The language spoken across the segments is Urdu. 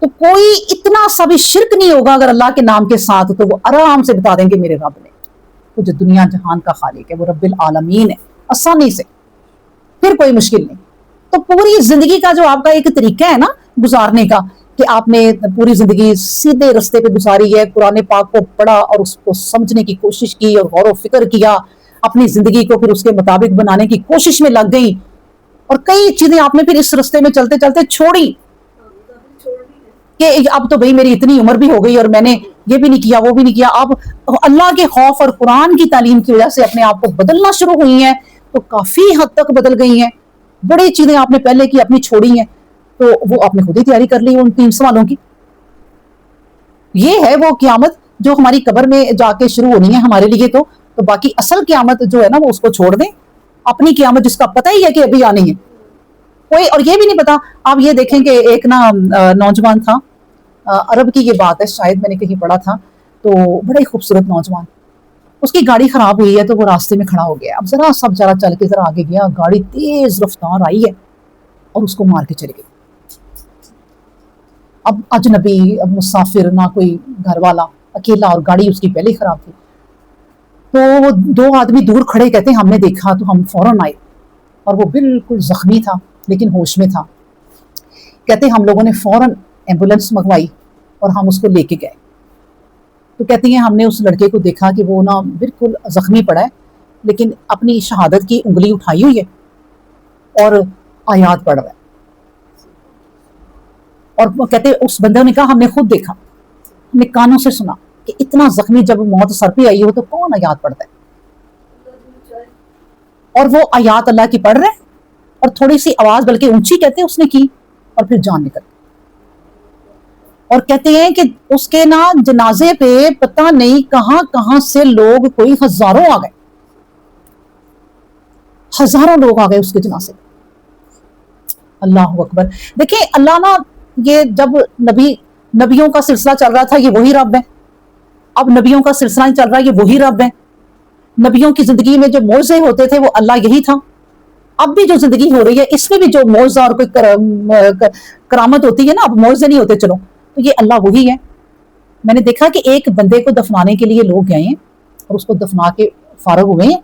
تو کوئی اتنا سا بھی شرک نہیں ہوگا اگر اللہ کے نام کے ساتھ، تو وہ آرام سے بتا دیں کہ میرے رب نے، وہ جو دنیا جہان کا خالق ہے، وہ رب العالمین ہے، آسانی سے، پھر کوئی مشکل نہیں۔ تو پوری زندگی کا جو آپ کا ایک طریقہ ہے نا گزارنے کا، کہ آپ نے پوری زندگی سیدھے رستے پہ گزاری ہے، قرآن پاک کو پڑھا اور اس کو سمجھنے کی کوشش کی اور غور و فکر کیا، اپنی زندگی کو پھر اس کے مطابق بنانے کی کوشش میں لگ گئی، اور کئی چیزیں آپ نے پھر اس رستے میں چلتے چلتے چھوڑی کہ اب تو بھئی میری اتنی عمر بھی ہو گئی اور میں نے یہ بھی نہیں کیا وہ بھی نہیں کیا۔ اب اللہ کے خوف اور قرآن کی تعلیم کی وجہ سے اپنے آپ کو بدلنا شروع ہوئی ہیں، تو کافی حد تک بدل گئی ہیں۔ بڑی چیزیں آپ نے پہلے کی اپنی چھوڑی ہیں، تو وہ آپ نے خود ہی تیاری کر لی ان 3 سوالوں کی۔ یہ ہے وہ قیامت جو ہماری قبر میں جا کے شروع ہونی ہے ہمارے لیے، تو باقی اصل قیامت جو ہے نا وہ اس کو چھوڑ دیں۔ اپنی قیامت جس کا پتہ ہی ہے کہ ابھی آنی ہے، کوئی اور یہ بھی نہیں پتا۔ آپ یہ دیکھیں کہ ایک نا نوجوان تھا، عرب کی یہ بات ہے، شاید میں نے کہیں پڑھا تھا، تو بڑے خوبصورت نوجوان، اس کی گاڑی خراب ہوئی ہے تو وہ راستے میں کھڑا ہو گیا۔ اب ذرا سب ذرا چل کے ذرا آگے گیا، گاڑی تیز رفتار آئی ہے اور اس کو مار کے چلے گئی۔ اب اجنبی، اب مسافر، نہ کوئی گھر والا، اکیلا، اور گاڑی اس کی پہلے ہی خراب تھی۔ تو وہ 2 آدمی دور کھڑے کہتے ہیں ہم نے دیکھا تو ہم فوراً آئے، اور وہ بالکل زخمی تھا لیکن ہوش میں تھا۔ کہتے ہیں ہم لوگوں نے فوراً ایمبولینس منگوائی اور ہم اس کو لے کے گئے۔ تو کہتی ہیں ہم نے اس لڑکے کو دیکھا کہ وہ نا بالکل زخمی پڑا ہے، لیکن اپنی شہادت کی انگلی اٹھائی ہوئی ہے اور آیات پڑھ رہا ہے۔ اور وہ کہتے ہیں اس بندے نے کہا ہم نے خود دیکھا، ہم نے کانوں سے سنا کہ اتنا زخمی جب موت سر پہ آئی ہو تو کون آیات پڑھتا ہے؟ اور وہ آیات اللہ کی پڑھ رہے ہیں، اور تھوڑی سی آواز بلکہ اونچی کہتے ہیں اس نے کی، اور پھر جان نکل۔ اور کہتے ہیں کہ اس کے نا جنازے پہ پتہ نہیں کہاں کہاں سے لوگ، کوئی ہزاروں آ گئے، ہزاروں لوگ آ گئے اس کے جنازے پہ۔ اللہ اکبر۔ دیکھیں اللہ نا، یہ جب نبیوں کا سلسلہ چل رہا تھا یہ وہی رب ہے، اب نبیوں کا سلسلہ نہیں چل رہا یہ وہی رب ہے۔ نبیوں کی زندگی میں جو معجزے ہوتے تھے وہ اللہ یہی تھا، اب بھی جو زندگی ہو رہی ہے اس میں بھی جو معجزہ اور کوئی کرامت ہوتی ہے نا، اب معجزے نہیں ہوتے، چلو تو یہ اللہ وہی ہے۔ میں نے دیکھا کہ ایک بندے کو دفنانے کے لیے لوگ گئے ہیں اور اس کو دفنا کے فارغ ہوئے ہیں،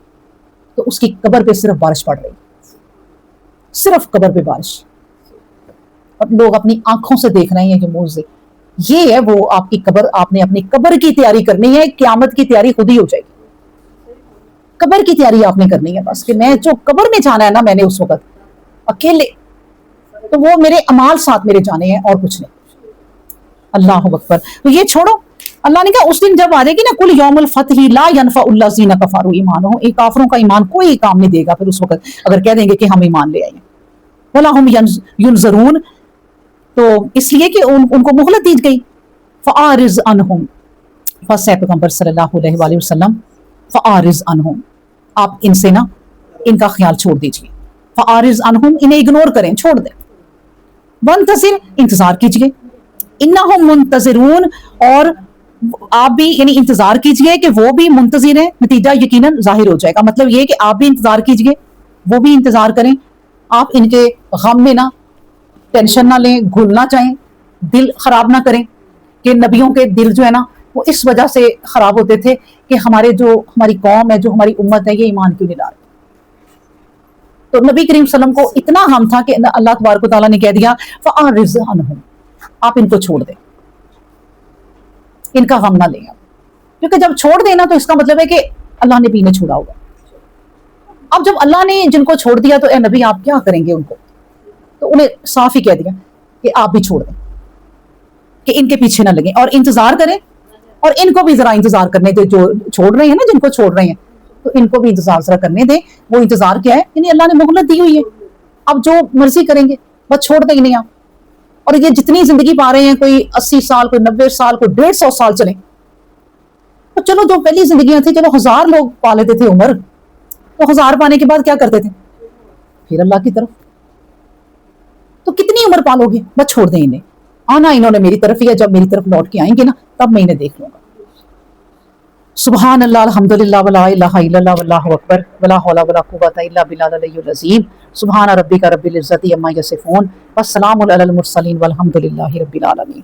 تو اس کی قبر پہ صرف بارش پڑ رہی، صرف قبر پہ بارش، اور لوگ اپنی آنکھوں سے دیکھ رہے ہیں کہ معجزے۔ یہ ہے وہ آپ کی قبر، آپ نے اپنی قبر کی تیاری کرنی ہے، قیامت کی تیاری خود ہی ہو جائے گی۔ قبر کی تیاری آپ نے کرنی ہے بس، کہ میں جو قبر میں جانا ہے نا میں نے اس وقت اکیلے، تو وہ میرے اعمال ساتھ میرے جانے ہیں اور کچھ نہیں۔ اللہ اکبر۔ تو یہ چھوڑو، اللہ نے کہا اس دن جب آ جائے گی نا، کل یوم الفتح لا ينفع الذین کفروا ایمانہم، ایک کافروں کا ایمان کوئی کام نہیں دے گا پھر اس وقت اگر کہہ دیں گے کہ ہم ایمان لے آئے ہیں۔ ولا هم ينظرون، تو اس لیے کہ ان کو مہلت دی گئی۔ فاعرض عنہم، بس ہے پیغمبر صلی اللہ علیہ وآلہ وسلم، فاعرض عنہم، آپ ان سے نا ان کا خیال چھوڑ دیجئے، فاعرض عنہم، انہیں اگنور کریں، چھوڑ دیں، وانتظر، انتظار کیجئے، انہم منتظرون، اور آپ بھی یعنی انتظار کیجئے کہ وہ بھی منتظر ہیں، نتیجہ یقیناً ظاہر ہو جائے گا۔ مطلب یہ کہ آپ بھی انتظار کیجئے، وہ بھی انتظار کریں، آپ ان کے غم میں نہ ٹینشن نہ لیں، گھل نہ جائیں، دل خراب نہ کریں، کہ نبیوں کے دل جو ہے نا وہ اس وجہ سے خراب ہوتے تھے کہ ہماری قوم ہے، جو ہماری امت ہے، یہ ایمان کیوں نہیں لا رہی۔ تو نبی کریم صلی اللہ علیہ وسلم کو اتنا غم تھا کہ اللہ تبارک و تعالیٰ نے کہہ دیا فَأَعْرِضْ عَنْهُمْ، آپ ان کو چھوڑ دیں، ان کا غم نہ لیں آپ، کیونکہ جب چھوڑ دینا تو اس کا مطلب ہے کہ اللہ نے بھی انہیں چھوڑا ہوگا۔ اب جب اللہ نے جن کو چھوڑ دیا تو اے نبی آپ کیا کریں گے ان کو؟ تو انہیں صاف ہی کہہ دیا کہ آپ بھی چھوڑ دیں، کہ ان کے پیچھے نہ لگیں اور انتظار کریں، اور ان کو بھی ذرا انتظار کرنے دیں، جو چھوڑ رہے ہیں نا، جن کو چھوڑ رہے ہیں تو ان کو بھی انتظار ذرا کرنے دیں۔ وہ انتظار کیا ہے؟ یعنی اللہ نے مہلت دی ہوئی ہے، اب جو مرضی کریں گے، بس چھوڑ دیں انہیں آپ۔ اور یہ جتنی زندگی پا رہے ہیں، کوئی 80 سال، کوئی 90 سال، کوئی 150 سال چلیں، تو چلو جو پہلی زندگیاں تھیں، چلو 1000 لوگ پا لیتے تھے عمر، تو 1000 پانے کے بعد کیا کرتے تھے؟ پھر اللہ کی طرف۔ تو کتنی عمر پالو گے؟ بس چھوڑ دیں انہیں، آنا انہوں نے میری طرف ہی ہے، جب میری طرف لوٹ کے آئیں گے نا تب میں انہیں دیکھ لوں گا۔ سبحان اللہ الحمدللہ ولا الہ الا اللہ واللہ اکبر ولا حول ولا قوۃ الا باللہ العلی العظیم سبحان ربک رب العزۃ عما یصفون والسلام علی المرسلین والحمد للہ رب العالمین.